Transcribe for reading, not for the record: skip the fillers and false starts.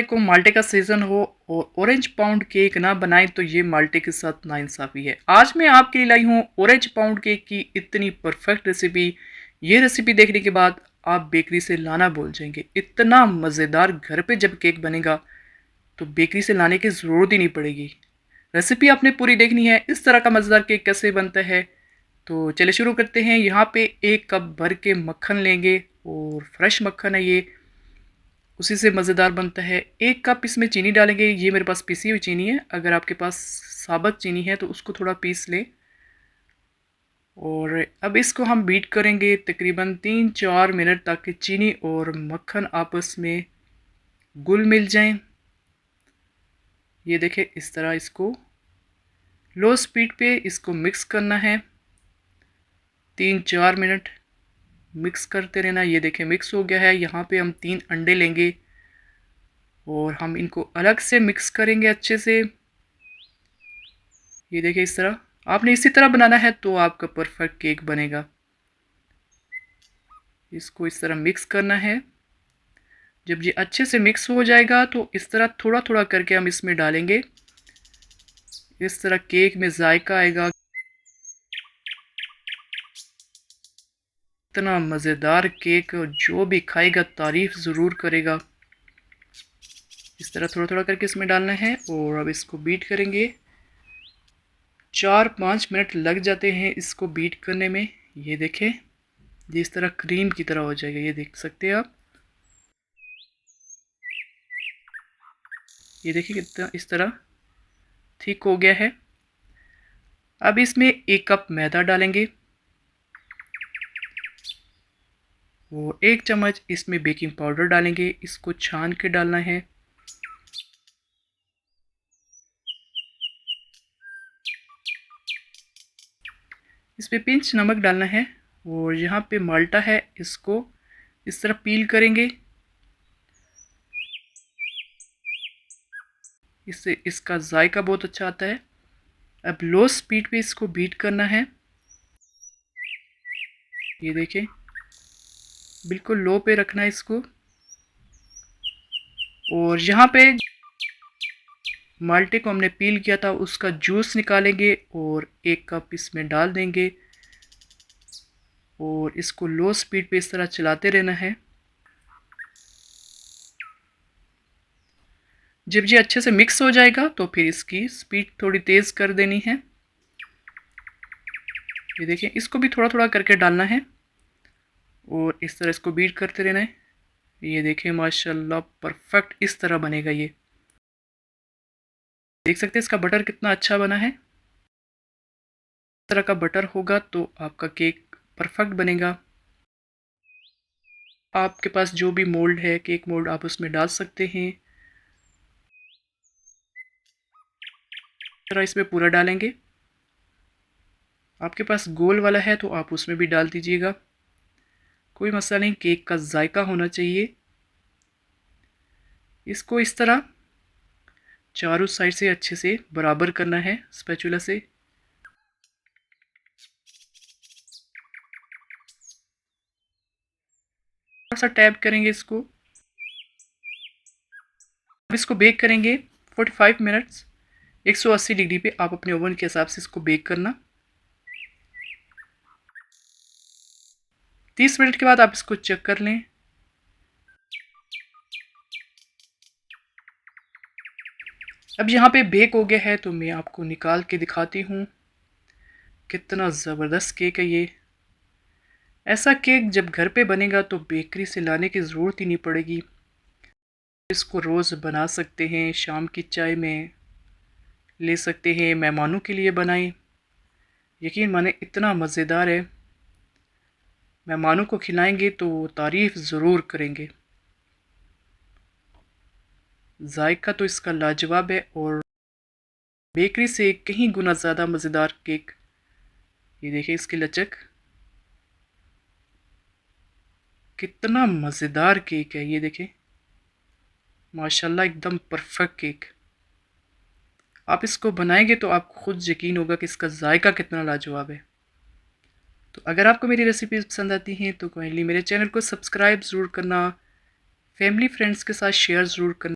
को माल्टे का सीज़न हो और ऑरेंज पाउंड केक ना बनाएं तो ये माल्टे के साथ नाइंसाफ़ी है। आज मैं आपके लिए लाई हूँ ऑरेंज पाउंड केक की इतनी परफेक्ट रेसिपी। ये रेसिपी देखने के बाद आप बेकरी से लाना भूल जाएंगे। इतना मज़ेदार घर पे जब केक बनेगा तो बेकरी से लाने की ज़रूरत ही नहीं पड़ेगी। रेसिपी आपने पूरी देखनी है इस तरह का मज़ेदार केक कैसे बनता है। तो चलिए शुरू करते हैं। यहाँ पे 1 कप भर के मक्खन लेंगे और फ्रेश मक्खन है ये, उसी से मज़ेदार बनता है। 1 कप इसमें चीनी डालेंगे। ये मेरे पास पिसी हुई चीनी है, अगर आपके पास साबुत चीनी है तो उसको थोड़ा पीस लें। और अब इसको हम बीट करेंगे तकरीबन 3-4 मिनट ताकि चीनी और मक्खन आपस में घुल मिल जाएं। ये देखें इस तरह इसको लो स्पीड पे इसको मिक्स करना है। 3-4 मिनट मिक्स करते रहना। ये देखें मिक्स हो गया है। यहाँ पे हम 3 अंडे लेंगे और हम इनको अलग से मिक्स करेंगे अच्छे से। ये देखिए इस तरह आपने इसी तरह बनाना है तो आपका परफेक्ट केक बनेगा। इसको इस तरह मिक्स करना है। जब ये अच्छे से मिक्स हो जाएगा तो इस तरह थोड़ा थोड़ा करके हम इसमें डालेंगे। इस तरह केक में जायका आएगा। इतना मज़ेदार केक जो भी खाएगा तारीफ़ ज़रूर करेगा। इस तरह थोड़ा थोड़ा करके इसमें डालना है और अब इसको बीट करेंगे। 4-5 मिनट लग जाते हैं इसको बीट करने में। ये देखें ये इस तरह क्रीम की तरह हो जाएगा। ये देख सकते हैं आप। ये देखिए कितना इस तरह ठीक हो गया है। अब इसमें 1 कप मैदा डालेंगे और 1 चम्मच इसमें बेकिंग पाउडर डालेंगे। इसको छान के डालना है। इसमें पिंच नमक डालना है और यहाँ पे माल्टा है, इसको इस तरह पील करेंगे। इससे इसका जायका बहुत अच्छा आता है। अब लो स्पीड पे इसको बीट करना है। ये देखें बिल्कुल लो पे रखना है इसको। और यहाँ पे माल्टे को हमने पील किया था उसका जूस निकालेंगे और 1 कप इसमें डाल देंगे और इसको लो स्पीड पे इस तरह चलाते रहना है। जब ये अच्छे से मिक्स हो जाएगा तो फिर इसकी स्पीड थोड़ी तेज़ कर देनी है। ये देखिए इसको भी थोड़ा थोड़ा करके डालना है और इस तरह इसको बीट करते रहना है। ये देखिए माशाल्लाह परफेक्ट इस तरह बनेगा। ये देख सकते हैं इसका बटर कितना अच्छा बना है। इस तरह का बटर होगा तो आपका केक परफेक्ट बनेगा। आपके पास जो भी मोल्ड है केक मोल्ड आप उसमें डाल सकते हैं। तरह इसमें पूरा डालेंगे। आपके पास गोल वाला है तो आप उसमें भी डाल दीजिएगा, कोई मसला नहीं। केक का जायका होना चाहिए। इसको इस तरह चारों साइड से अच्छे से बराबर करना है स्पैचुला से। थोड़ा सा टैप करेंगे इसको। अब इसको बेक करेंगे 45 मिनट्स। 180 डिग्री पे आप अपने ओवन के हिसाब से इसको बेक करना। 30 मिनट के बाद आप इसको चेक कर लें। अब यहाँ पे बेक हो गया है तो मैं आपको निकाल के दिखाती हूँ। कितना ज़बरदस्त केक है ये। ऐसा केक जब घर पे बनेगा तो बेकरी से लाने की ज़रूरत ही नहीं पड़ेगी। इसको रोज़ बना सकते हैं, शाम की चाय में ले सकते हैं, मेहमानों के लिए बनाएं। यकीन माने इतना मज़ेदार है। मेहमानों को खिलाएंगे तो वो तारीफ़ ज़रूर करेंगे। जायका तो इसका लाजवाब है और बेकरी से कहीं गुना ज़्यादा मज़ेदार केक। ये देखिए इसकी लचक, कितना मज़ेदार केक है। ये देखें माशाल्लाह एकदम परफेक्ट केक। आप इसको बनाएंगे तो आपको खुद यकीन होगा कि इसका जायका कितना लाजवाब है। तो अगर आपको मेरी रेसिपी पसंद आती हैं तो काइंडली मेरे चैनल को सब्सक्राइब ज़रूर करना, फैमिली फ्रेंड्स के साथ शेयर ज़रूर करना।